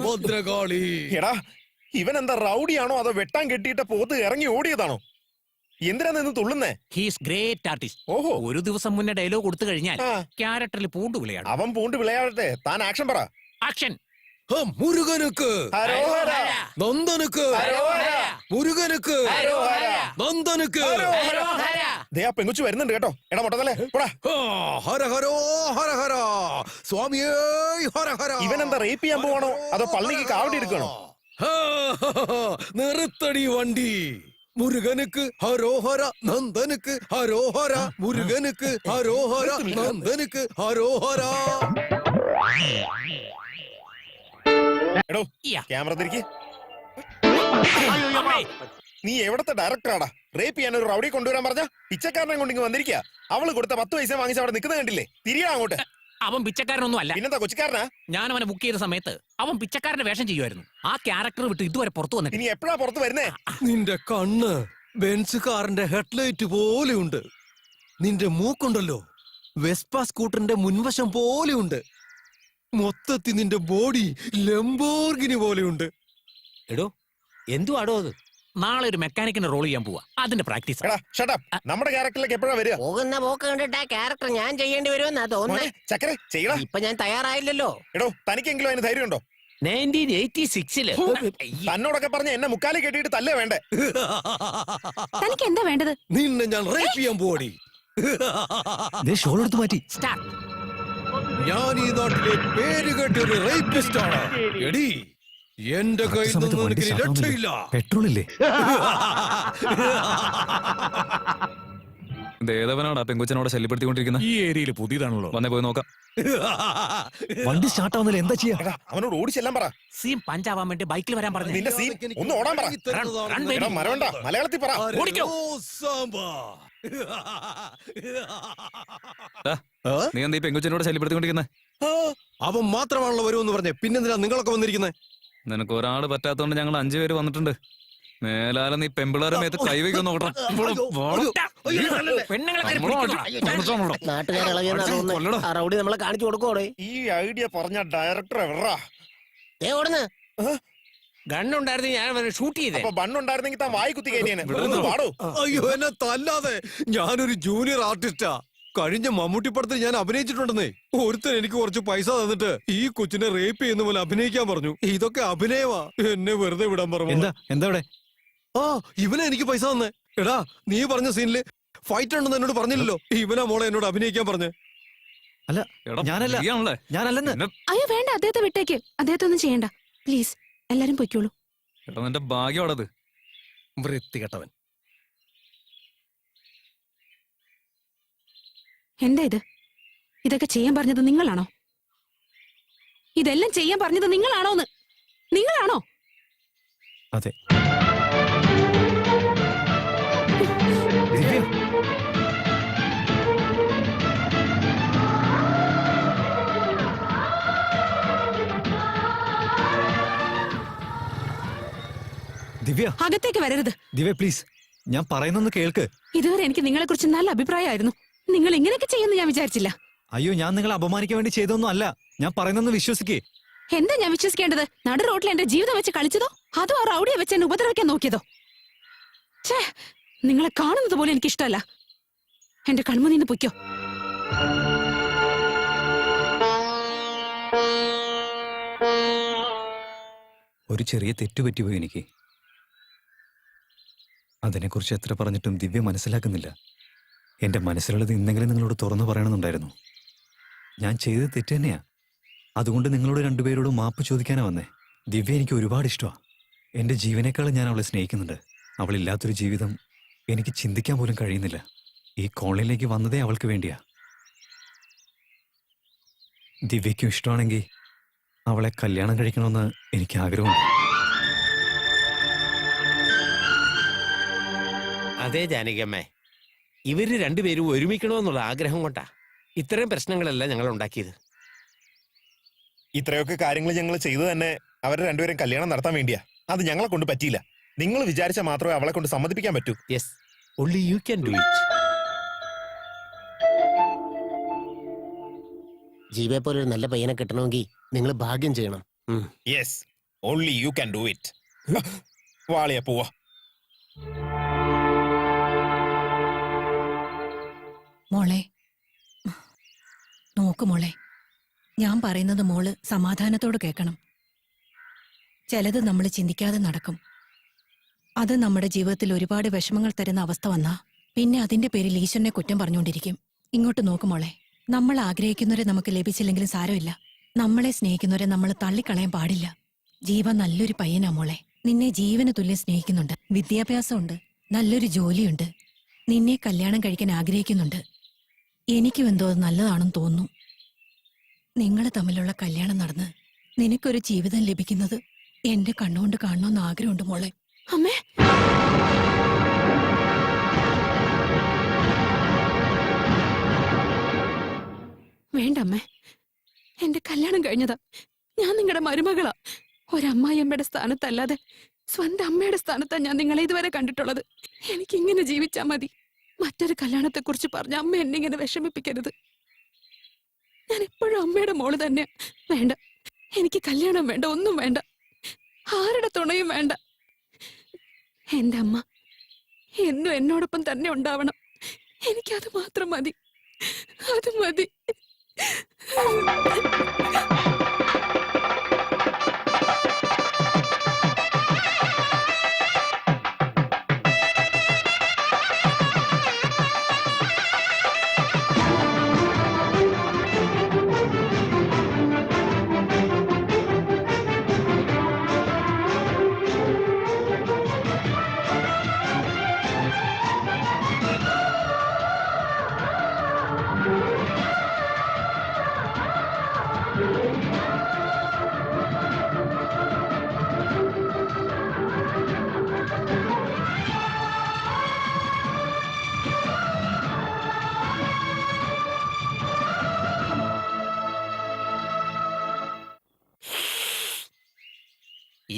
ഭദ്രകാളി, എടാ ഇവൻ എന്താ റൗഡിയാണോ അതോ വെട്ടാൻ കെട്ടിയിട്ട് പോത്ത് ഇറങ്ങി ഓടിയതാണോ? എന്തിനാ നിന്ന് തുള്ളുന്നേ? He's great artist. ഓഹോ, ഒരു ദിവസം മുന്നേ ഡയലോഗ് കൊടുത്തു കഴിഞ്ഞാൽ ക്യാരക്ടറിൽ പൂണ്ടു വിളയാടും. അവൻ പൂണ്ട് വിളയാടട്ടെ, താൻ ആക്ഷൻ പറ. ആക്ഷൻ. മുരുകനുക്ക് ഹരോഹര, നന്ദനുക്ക് ഹരോഹര, മുരുകനുക്ക് ഹരോഹര, നന്ദനുക്ക്. ദേ ആ പെങ്കുച്ചു വരുന്നുണ്ട് കേട്ടോ. എടാ മൊട്ടതല്ലേ പോടാ. ഹര ഹരോ ഹര ഹര സ്വാമിയേ ഹര ഹര. ഇവൻ എന്താ റേപ്പ് ചെയ്യാൻ പോവാണോ അതോ പള്ളിക്ക് കാവടി എടുക്കണോ? നിർത്തടി വണ്ടി. മുരുകനുക്ക് ഹരോഹര, നന്ദനുക്ക് ഹരോഹര, മുരുകനുക്ക് ഹരോഹര, നന്ദനുക്ക് ഹരോഹര. എടോ ക്യാമറ തിരിക്ക്. നീ എവിടത്തെ ഡയറക്ടറാടാ? റേപ്പ് ചെയ്യാൻ ഒരു റൗഡി കൊണ്ടുവരാൻ പറഞ്ഞ പിച്ചക്കാരനെ കൊണ്ട് ഇങ്ങ് വന്നിരിക്കുക. അവള് കൊടുത്ത 10 പൈസ വാങ്ങിച്ച് അവിടെ നിൽക്കുന്നത് കണ്ടില്ലേ? തിരിയാ അങ്ങോട്ട്. അവൻ പിച്ചക്കാരനൊന്നും അല്ല. പിന്നെന്താ കൊച്ചിക്കാരനാ? ഞാൻ അവനെ ബുക്ക് ചെയ്ത സമയത്ത് അവൻ പിച്ചക്കാരന്റെ വേഷം ചെയ്യുമായിരുന്നു. ആ ക്യാരക്ടർ വിട്ട് ഇതുവരെ പുറത്തു വന്നിട്ട്. ഇനി എപ്പോഴാ പുറത്ത് വരുന്നേ? നിന്റെ കണ്ണ് ബെൻസ് കാറിന്റെ ഹെഡ്ലൈറ്റ് പോലെയുണ്ട്. നിന്റെ മൂക്കുണ്ടല്ലോ വെസ്പ സ്കൂട്ടറിന്റെ മുൻവശം പോലെയുണ്ട്. മൊത്തത്തിൽ നിന്റെ ബോഡി ലംബോർഗിനി പോലെയുണ്ട്. എടോ എന്തുവാടോ അത്? നാളെ ഒരു മെക്കാനിക്കിന്റെ റോൾ ചെയ്യാൻ പോവാ. അതിന്റെ പ്രാക്ടീസ്. നമ്മുടെ ക്യാരക്ടറിലേക്ക് എപ്പോഴാ വരിക? പോകുന്ന പോക്ക് കണ്ടിട്ട് ആ ക്യാരക്ടർ ഞാൻ ചെയ്യേണ്ടി വരുമെന്നാ തോന്നുന്നേ. ചക്കര ചെയ്യടാ. ഇപ്പൊ ഞാൻ തയ്യാറായില്ലല്ലോ. എടോ തനിക്കെങ്കിലും അതിന് ധൈര്യമുണ്ടോ? 1986 തന്നോടൊക്കെ പറഞ്ഞ എന്നെ മുക്കാലി കെട്ടിയിട്ട് തല്ലേ വേണ്ടേ? തനിക്ക് എന്താ വേണ്ടത്? നിന്നെ ഞാൻ റേപ്പ് ചെയ്യാൻ പോടി. ഷോൾ എടുത്ത് മാറ്റി. ഞാൻ ഈ നാട്ടിലെ പേര് കേട്ടൊരു റേപ്പിസ്റ്റ് ആണ്. എടി എന്റെ കയ്യിൽ നിന്ന് നിനക്ക് രക്ഷയില്ല. പെട്രോളില്ലേ? ദേവനാടാ പെങ്കുച്ചനോടെ ശല്യപ്പെടുത്തിക്കൊണ്ടിരിക്കുന്നത്. ഈ ഏരിയയിൽ പുതിയതാണല്ലോ. വന്നേ പോയി നോക്കാം. വണ്ടി സ്റ്റാർട്ട് ആവുന്നില്ല, എന്താ ചെയ്യാ? അവനോട് ഓടിച്ചെല്ലാം പറ. സീൻ പഞ്ചാവാൻ വേണ്ടി ബൈക്കിൽ വരാൻ പറഞ്ഞു. നിന്റെ സീൻ ഒന്ന് ഓടാൻ പറ. മരവണ്ട, മലയാളത്തിൽ പറ. ഓടിക്കോ. നീ എന്താ ഈ പെങ്കുച്ചനോടെ ശല്യപ്പെടുത്തിക്കൊണ്ടിരിക്കുന്നത്? അവൻ മാത്രമാണല്ലോ വരുമെന്ന് പറഞ്ഞേ, പിന്നെന്തിനാ നിങ്ങളൊക്കെ വന്നിരിക്കുന്നത്? നിനക്ക് ഒരാള് പറ്റാത്തോണ്ട് ഞങ്ങൾ 5 പേര് വന്നിട്ടുണ്ട്. മേലാലും നീ പെമ്പിളാരും മേത്ത് കൈവയ്ക്കൊന്ന് നോക്കണം. റൗഡി നമ്മളെ കാണിച്ചു കൊടുക്കോടെ. ഈ ഐഡിയ പറഞ്ഞ ഡയറക്ടർ എവിടാ? ഓടുന്ന ഗണ്ണുണ്ടായിരുന്നു, ഞാൻ ഷൂട്ട് ചെയ്തേ. ബണ്ണുണ്ടായിരുന്നെങ്കിൽ താൻ വായി കുത്തി കയറ്റിയേനെ. പാടോ. അയ്യോ എന്നെ തല്ലാതെ. ഞാനൊരു ജൂനിയർ ആർട്ടിസ്റ്റാ. കഴിഞ്ഞ മമ്മൂട്ടി പടത്തിൽ ഞാൻ അഭിനയിച്ചിട്ടുണ്ടെന്നേ. ഒരുത്തൻ എനിക്ക് കുറച്ച് പൈസ തന്നിട്ട് ഈ കൊച്ചിനെ റേപ്പ് ചെയ്യുന്ന പോലെ അഭിനയിക്കാൻ പറഞ്ഞു. ഇതൊക്കെ അഭിനയമാ. എന്നെ വെറുതെ വിടാൻ പറഞ്ഞു. എന്താ ഇവിടെ? ഇവനെ എനിക്ക് പൈസ തന്നെ. എടാ നീ പറഞ്ഞ സീനില് ഫൈറ്റ് ഉണ്ടെന്ന് എന്നോട് പറഞ്ഞില്ലല്ലോ. ഇവനാ മോളെ എന്നോട് അഭിനയിക്കാൻ പറഞ്ഞ്. അല്ല ഞാനല്ലെന്ന്. അയ്യോ വേണ്ട, അദ്ദേഹത്തെ വിട്ടേക്ക്. അദ്ദേഹത്തെ ഒന്നും ചെയ്യണ്ട പ്ലീസ്. എല്ലാരും പൊയ്ക്കോളൂ. നിന്റെ ഭാഗ്യമാണത്. വൃത്തികെട്ടവൻ. എന്താ ഇത്? ഇതൊക്കെ ചെയ്യാൻ പറഞ്ഞത് നിങ്ങളാണോ? ഇതെല്ലാം ചെയ്യാൻ പറഞ്ഞത് നിങ്ങളാണോന്ന്? നിങ്ങളാണോ? അതെ. ദിവ്യ, അകത്തേക്ക് വരരുത്. ദിവ്യ പ്ലീസ്, ഞാൻ പറയുന്നൊന്ന് കേൾക്ക്. ഇതുവരെ എനിക്ക് നിങ്ങളെ കുറിച്ച് നല്ല അഭിപ്രായമായിരുന്നു. നിങ്ങൾ ഇങ്ങനെയൊക്കെ ചെയ്യുമെന്ന് ഞാൻ വിചാരിച്ചില്ല. അയ്യോ, ഞാൻ നിങ്ങളെ അപമാനിക്കാൻ വേണ്ടി ചെയ്തൊന്നും അല്ല. ഞാൻ പറയുന്നൊന്ന് വിശ്വസിക്കേ. എന്താ ഞാൻ വിശ്വസിക്കേണ്ടത്? നടു റോട്ടിൽ എന്റെ ജീവിതം വെച്ച് കളിച്ചതോ അതോ ആ റൗഡിയെ വെച്ച് എന്നെ ഉപദ്രവിക്കാൻ നോക്കിയതോ? ഛേ, നിങ്ങളെ കാണുന്നത് പോലെ എനിക്ക് ഇഷ്ടമല്ല. എന്റെ കൺമുന്നിന്ന് പൊയ്ക്കോ. ഒരു ചെറിയ തെറ്റുപറ്റിപ്പോയി എനിക്ക്. അതിനെക്കുറിച്ച് എത്ര പറഞ്ഞിട്ടും ദിവ്യ മനസ്സിലാക്കുന്നില്ല. എന്റെ മനസ്സിലുള്ളത് ഇന്നെങ്കിലും നിങ്ങളോട് തുറന്നു പറയണമെന്നുണ്ടായിരുന്നു. ഞാൻ ചെയ്തത് തെറ്റ് തന്നെയാ. അതുകൊണ്ട് നിങ്ങളോട് 2 പേരോടും മാപ്പ് ചോദിക്കാനാ വന്നേ. ദിവ്യ എനിക്ക് ഒരുപാട് ഇഷ്ടമാണ്. എന്റെ ജീവനേക്കാളും ഞാൻ അവളെ സ്നേഹിക്കുന്നുണ്ട്. അവളില്ലാത്തൊരു ജീവിതം എനിക്ക് ചിന്തിക്കാൻ പോലും കഴിയുന്നില്ല. ഈ കോളനിയിലേക്ക് വന്നതേ അവൾക്ക് വേണ്ടിയാ. ദിവ്യയ്ക്കും ഇഷ്ടമാണെങ്കിൽ അവളെ കല്യാണം കഴിക്കണമെന്ന് എനിക്ക് ആഗ്രഹമുണ്ട്. അതെ ജാനകിയമ്മേ, ഇവര് 2 പേരും ഒരുമിക്കണമെന്നുള്ള ആഗ്രഹം കൊണ്ടാ ഇത്രയും പ്രശ്നങ്ങളെല്ലാം ഞങ്ങൾ ഉണ്ടാക്കിയത്. ഇത്രയൊക്കെ കാര്യങ്ങൾ ഞങ്ങൾ ചെയ്തു തന്നെ അവരെ 2 പേരും കല്യാണം നടത്താൻ വേണ്ടിയാ. അത് ഞങ്ങളെ കൊണ്ട് പറ്റിയില്ല. നിങ്ങൾ വിചാരിച്ചാൽ മാത്രമേ അവളെ കൊണ്ട് സമ്മതിപ്പിക്കാൻ പറ്റൂ. Yes, only you can do it. ജീവയെ പോലെ ഒരു നല്ല പയ്യനെ കിട്ടണമെങ്കിൽ നിങ്ങൾ ഭാഗ്യം ചെയ്യണം. Yes, only you can do it. വാളിയ പോവാ. മോളെ നോക്ക് മോളെ, ഞാൻ പറയുന്നത് മോള് സമാധാനത്തോട് കേൾക്കണം. ചിലത് നമ്മൾ ചിന്തിക്കാതെ നടക്കും. അത് നമ്മുടെ ജീവിതത്തിൽ ഒരുപാട് വിഷമങ്ങൾ തരുന്ന അവസ്ഥ വന്നാ പിന്നെ അതിന്റെ പേരിൽ ഈശ്വരനെ കുറ്റം പറഞ്ഞുകൊണ്ടിരിക്കും. ഇങ്ങോട്ട് നോക്ക് മോളെ, നമ്മൾ ആഗ്രഹിക്കുന്നവരെ നമുക്ക് ലഭിച്ചില്ലെങ്കിലും സാരമില്ല. നമ്മളെ സ്നേഹിക്കുന്നവരെ നമ്മൾ തള്ളിക്കളയാൻ പാടില്ല. ജീവൻ നല്ലൊരു പയ്യനാ മോളെ, നിന്നെ ജീവന് തുല്യം സ്നേഹിക്കുന്നുണ്ട്. വിദ്യാഭ്യാസമുണ്ട്, നല്ലൊരു ജോലിയുണ്ട്, നിന്നെ കല്യാണം കഴിക്കാൻ ആഗ്രഹിക്കുന്നുണ്ട്. എനിക്കും എന്തോ അത് നല്ലതാണെന്ന് തോന്നുന്നു. നിങ്ങൾ തമ്മിലുള്ള കല്യാണം നടന്ന് നിനക്കൊരു ജീവിതം ലഭിക്കുന്നത് എന്റെ കണ്ണുകൊണ്ട് കാണണമെന്ന് ആഗ്രഹമുണ്ട് മോളെ. അമ്മേ, വേണ്ട അമ്മേ, എന്റെ കല്യാണം കഴിഞ്ഞതാ. ഞാൻ നിങ്ങളുടെ മരുമകളാ. ഒരമ്മായിയമ്മയുടെ സ്ഥാനത്തല്ലാതെ സ്വന്തം അമ്മയുടെ സ്ഥാനത്താ ഞാൻ നിങ്ങളെ ഇതുവരെ കണ്ടിട്ടുള്ളത്. എനിക്കിങ്ങനെ ജീവിച്ചാ മതി. മറ്റൊരു കല്യാണത്തെക്കുറിച്ച് പറഞ്ഞ അമ്മ എന്നെ ഇങ്ങനെ വിഷമിപ്പിക്കരുത്. ഞാൻ എപ്പോഴും അമ്മയുടെ മോള് തന്നെ. വേണ്ട, എനിക്ക് കല്യാണം വേണ്ട, ഒന്നും വേണ്ട, ആരുടെ തുണയും വേണ്ട. എന്റെ അമ്മ എന്നും എന്നോടൊപ്പം തന്നെ ഉണ്ടാവണം. എനിക്കത് മാത്രം മതി, അത് മതി.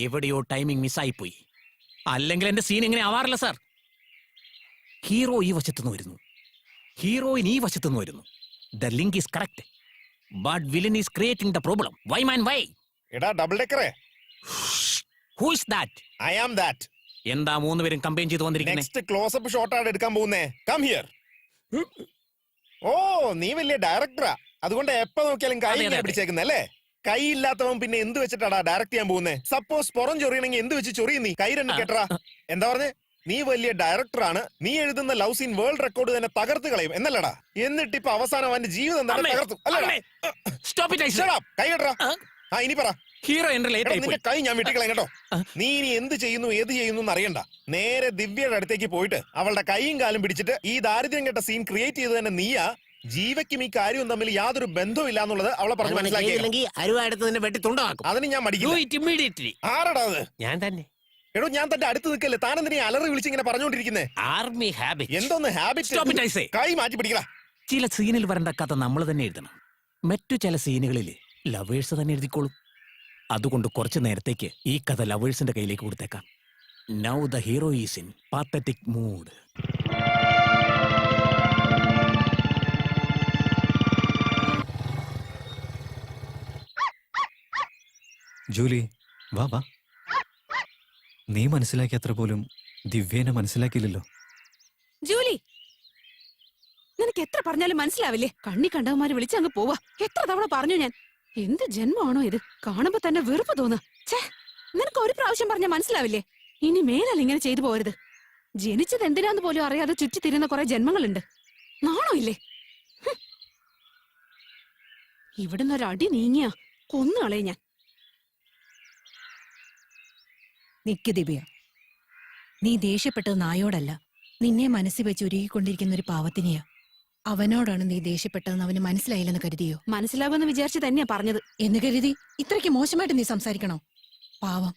എവിടെയോ ടൈമിംഗ് മിസ്സായിപ്പോയി. അല്ലെങ്കിൽ എന്റെ സീൻ ഇങ്ങനെ ആവാറില്ല സാർ. ഹീറോ ഈ വശത്തുനിന്ന് വരുന്നു, ഹീറോയിൻ ഈ വശത്തുനിന്ന് വരുന്നു. The link is correct, but villain is creating the problem. Why man why? എടാ ഡബിൾ ഡെക്കറേ, who is that? I am that. എന്താ മൂന്നുപേരും കമ്പൈൻ ചെയ്ത് വന്നിരിക്കുന്നത്? നെക്സ്റ്റ് ക്ലോസപ്പ് ഷോട്ടാണ് എടുക്കാൻ പോകുന്നേ. Come here. ഓ, നീ വലിയ ഡയറക്ടറാ, അതുകൊണ്ട് എപ്പോ നോക്കിയാലും കൈ അതെ, ഇങ്ങനെ അതെ. പിടിച്ചേക്കുന്നല്ലേ. കൈ ഇല്ലാത്തവൻ പിന്നെ എന്ത് വെച്ചിട്ടാടാ ഡയറക്ട് ചെയ്യാൻ പോകുന്നേ? സപ്പോസ് പുറം ചൊറിയണെങ്കിൽ എന്ത് വെച്ച് ചൊറിയും നീ? കൈ രണ്ട് കേട്ടറാ. എന്താ പറഞ്ഞേ? നീ വലിയ ഡയറക്ടറാണ്, നീ എഴുതുന്ന ലവ് സീൻ വേൾഡ് റെക്കോർഡ് തന്നെ തകർത്ത് കളയും എന്നല്ലടാ. എന്നിട്ട് ഇപ്പൊ അവസാനം അവന്റെ ജീവിതം തന്നെ തകർത്തു അല്ലടാ. Shut up. കൈ കേട്ടറാ. ആ, ഇനി പറ. ഹീറോ എന്റെ ലേറ്റ് ആയി നിന്റെ കൈ ഞാൻ വെട്ടിക്കളയും കേട്ടോ. നീ ഇനി എന്ത് ചെയ്യുന്നു ഏത് ചെയ്യുന്നു എന്ന് അറിയണ്ട. നേരെ ദിവ്യയുടെ അടുത്തേക്ക് പോയിട്ട് അവളുടെ കൈയും കാലും പിടിച്ചിട്ട് ഈ ദാരിദ്ര്യം കേട്ട സീൻ ക്രിയേറ്റ് ചെയ്ത് തന്നെ നീയാ. ജീവയ്ക്കും ഈ കാര്യവും തമ്മിൽ യാതൊരു ബന്ധവും ഇല്ല എന്നുള്ളത് അവളെ പറഞ്ഞ് മനസ്സിലാക്കി. അരുവാടുത്ത് തന്നെ വെട്ടിത്തുണ്ടാക്കും. അതിന് ഞാൻ മടിക്കില്ല. ആരടാ അത്? ഞാൻ തന്നെ. എടോ, ഞാൻ തന്റെ അടുത്ത് നിൽക്കല്ലേ, താനെന്തിനാ അലറി വിളിച്ച് ഇങ്ങനെ പറഞ്ഞോണ്ടിരിക്കുന്നേ? Army habit. എന്തോന്ന് ഹാബിറ്റ്? കൈ മാറ്റി പിടിക്കല. ചില സീനിൽ വരേണ്ട കഥ നമ്മൾ തന്നെ എഴുതണം. മറ്റു ചില സീനുകളിൽ ലവേഴ്സ് തന്നെ എഴുതിക്കോളും. അതുകൊണ്ട് കുറച്ചു നേരത്തേക്ക് ഈ കഥ ലവേഴ്സിന്റെ കയ്യിലേക്ക് കൊടുത്തേക്കാം. Now the hero is in pathetic mood. Julie, വാ വാ. നീ മനസ്സിലാക്കിയത്ര പോലും ദിവ്യേനെ മനസ്സിലാക്കിയില്ലല്ലോ. ജൂലി, നിനക്ക് എത്ര പറഞ്ഞാലും മനസ്സിലാവില്ലേ? കണ്ണി കണ്ടവന്മാര് വിളിച്ച് അങ്ങ് പോവാ. എത്ര തവണ പറഞ്ഞു ഞാൻ. എന്ത് ജന്മമാണോ ഇത്? കാണുമ്പോ തന്നെ വെറുപ്പ് തോന്നുക. ഛേ, നിനക്ക് ഒരു പ്രാവശ്യം പറഞ്ഞാൽ മനസ്സിലാവില്ലേ? ഇനി മേലല്ല ഇങ്ങനെ ചെയ്തു പോരുത്. ജനിച്ചത് എന്തിനാന്ന് പോലും അറിയാതെ ചുറ്റിത്തിരുന്ന കുറെ ജന്മങ്ങളുണ്ട്. നാണോ ഇല്ലേ? ഇവിടുന്ന് ഒരടി നീങ്ങിയാ കൊന്നുകളെ ഞാൻ. നിക്ക് ദിവ്യ, നീ ദേഷ്യപ്പെട്ടത് നായോടല്ല, നിന്നെ മനസ്സിൽ വെച്ച് ഉരുകിക്കൊണ്ടിരിക്കുന്ന ഒരു പാവത്തിനെയാ. അവനോടാണ് നീ ദേഷ്യപ്പെട്ടതെന്ന് അവന് മനസ്സിലായില്ലെന്ന് കരുതിയോ? മനസ്സിലാകുമെന്ന് വിചാരിച്ച് തന്നെയാ പറഞ്ഞത്. എന്ന് കരുതി ഇത്രയ്ക്ക് മോശമായിട്ട് നീ സംസാരിക്കണോ? പാവം,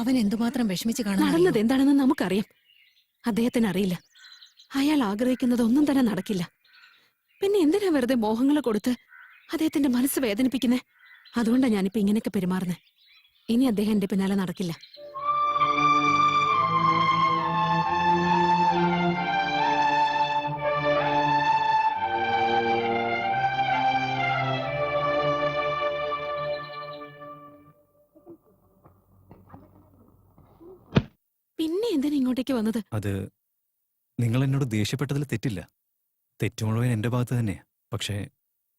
അവൻ എന്തുമാത്രം വിഷമിച്ച് കാണാൻ. നടന്നത് എന്താണെന്ന് നമുക്കറിയാം, അദ്ദേഹത്തിന് അറിയില്ല. അയാൾ ആഗ്രഹിക്കുന്നത് ഒന്നും തന്നെ നടക്കില്ല. പിന്നെ എന്തിനാ വെറുതെ മോഹങ്ങൾ കൊടുത്ത് അദ്ദേഹത്തിന്റെ മനസ്സ് വേദനിപ്പിക്കുന്നേ? അതുകൊണ്ടാണ് ഞാനിപ്പോ ഇങ്ങനെയൊക്കെ പെരുമാറുന്നത്. ഇനി അദ്ദേഹം എന്റെ പിന്നാലെ നടക്കില്ല. എന്തിനാ ഇങ്ങോട്ടേക്ക് വന്നത്? അത് നിങ്ങൾ എന്നോട് ദേഷ്യപ്പെട്ടതിൽ തെറ്റില്ല. തെറ്റ് മുഴുവൻ എന്റെ ഭാഗത്ത് തന്നെയാ. പക്ഷേ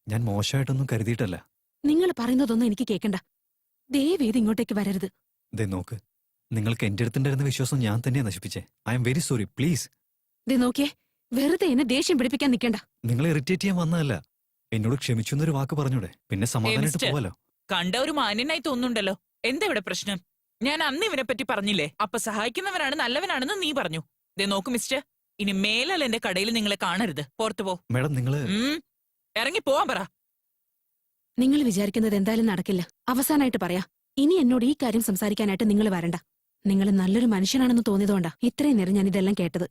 ഞാൻ മോശമായിട്ടൊന്നും കരുതിയിട്ടല്ല. നിങ്ങൾ പറയുന്നതൊന്നും എനിക്ക് കേൾക്കണ്ട. ദയവേത് ഇങ്ങോട്ടേക്ക് വരരുത്. ദേ നോക്ക്, നിങ്ങൾക്ക് എന്റെ അടുത്തുണ്ടായിരുന്ന വിശ്വാസം ഞാൻ തന്നെയാ നശിപ്പിച്ചേ. I am very sorry, please. ദേ നോക്കിയേ, വെറുതെ എന്നെ ദേഷ്യം പിടിപ്പിക്കാൻ നിൽക്കണ്ട. നിങ്ങളെ ഇറിറ്റേറ്റ് ചെയ്യാൻ വന്നതല്ല. എന്നോട് ക്ഷമിച്ചു എന്നൊരു വാക്ക് പറഞ്ഞൂടെ? പിന്നെ സമാധാനമായിട്ട് മിസ്റ്റർ. പോവാലോ. കണ്ട ഒരു മാന്യനായി തോന്നുന്നുണ്ടല്ലോ. എന്താ ഇവിടെ പ്രശ്നം? ഞാൻ അന്ന് ഇവനെ പറ്റി പറഞ്ഞില്ലേ, അപ്പൊ സഹായിക്കുന്നവനാണ് നല്ലവനാണെന്ന് നീ പറഞ്ഞു. ദേ നോക്ക് മിസ്റ്റർ, ഇനി മേലല്ല എന്റെ കടയിൽ നിങ്ങളെ കാണരുത്. പുറത്തു പോ. മാഡം നിങ്ങള് ഇറങ്ങി പോവാൻ പറ. നിങ്ങൾ വിചാരിക്കുന്നത് എന്തായാലും നടക്കില്ല. അവസാനായിട്ട് പറയാ, ഇനി എന്നോട് ഈ കാര്യം സംസാരിക്കാനായിട്ട് നിങ്ങൾ വരണ്ട. നിങ്ങൾ നല്ലൊരു മനുഷ്യനാണെന്ന് തോന്നിയതുകൊണ്ടാ ഇത്രയും നേരം ഞാൻ ഇതെല്ലാം കേട്ടത്.